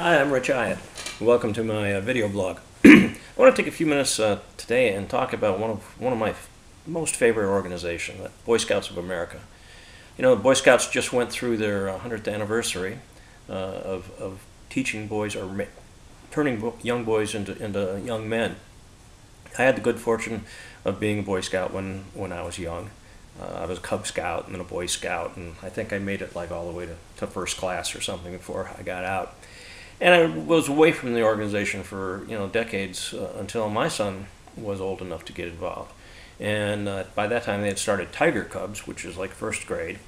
Hi, I'm Rich Iott. Welcome to my video blog. I want to take a few minutes today and talk about one of my most favorite organizations, the Boy Scouts of America. You know, the Boy Scouts just went through their 100th anniversary of teaching boys or turning young boys into young men. I had the good fortune of being a Boy Scout when I was young. I was a Cub Scout and then a Boy Scout, and I think I made it like all the way to first class or something before I got out. And I was away from the organization for decades until my son was old enough to get involved. And by that time they had started Tiger Cubs, which is like first grade,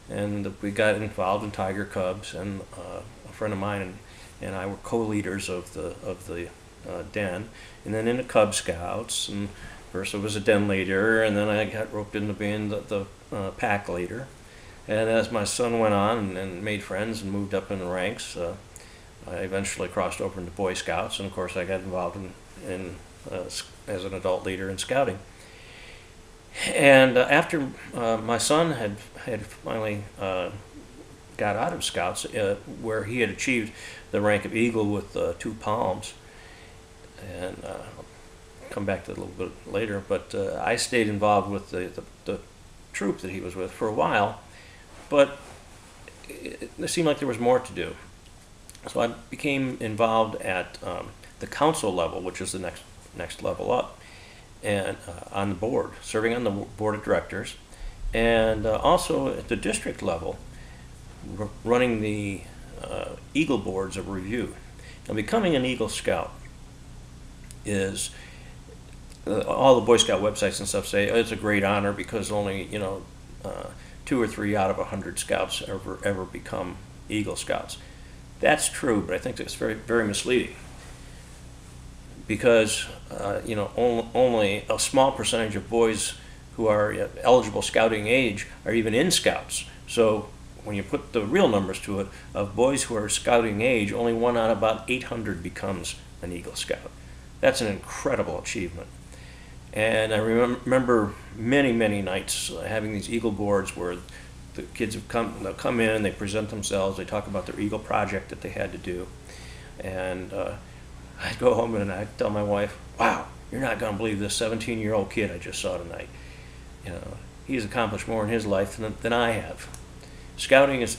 and we got involved in Tiger Cubs. And a friend of mine and I were co-leaders of the den, and then into Cub Scouts. And first I was a den leader, and then I got roped into being the pack leader. And as my son went on and made friends and moved up in the ranks, I eventually crossed over into Boy Scouts, and of course I got involved as an adult leader in scouting. And after my son had finally got out of Scouts, where he had achieved the rank of Eagle with 2 palms, and I'll come back to that a little bit later, but I stayed involved with the troop that he was with for a while, but it seemed like there was more to do. So I became involved at the council level, which is the next level up, and on the board, serving on the board of directors, and also at the district level, running the Eagle boards of review. Now, becoming an Eagle Scout is all the Boy Scout websites and stuff say it's a great honor because only 2 or 3 out of 100 Scouts ever become Eagle Scouts. That's true, but I think that's very, very misleading because only a small percentage of boys who are eligible scouting age are even in Scouts. So when you put the real numbers to it, of boys who are scouting age, only 1 out of about 800 becomes an Eagle Scout. That's an incredible achievement. And I remember many, many nights having these Eagle boards where the kids they'll come in, they present themselves, they talk about their Eagle project that they had to do. And I'd go home and I'd tell my wife, wow, you're not going to believe this 17-year-old kid I just saw tonight. He's accomplished more in his life than I have. Scouting is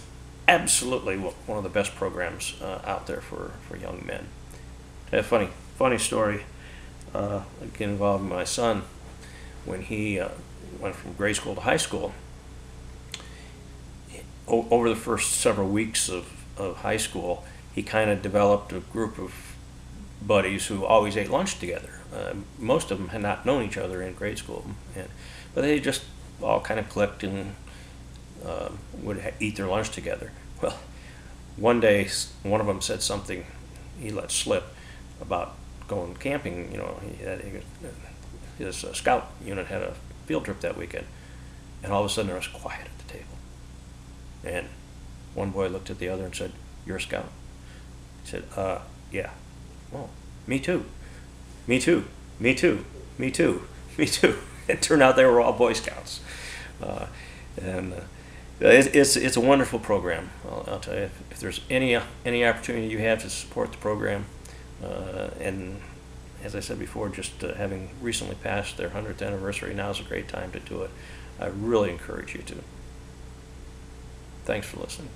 absolutely one of the best programs out there for young men. A funny story, get involved with my son when he went from grade school to high school. Over the first several weeks of high school, he kind of developed a group of buddies who always ate lunch together. Most of them had not known each other in grade school, but they just all kind of clicked and would eat their lunch together. Well, one day, one of them said something he let slip about going camping. His scout unit had a field trip that weekend, and all of a sudden there was quiet at the table. And one boy looked at the other and said, "You're a scout?" He said, yeah. "Oh, me too. Me too. Me too. Me too. Me too." It turned out they were all Boy Scouts. It's a wonderful program. I'll tell you, if there's any opportunity you have to support the program, and as I said before, just having recently passed their 100th anniversary, now is a great time to do it. I really encourage you to. Thanks for listening.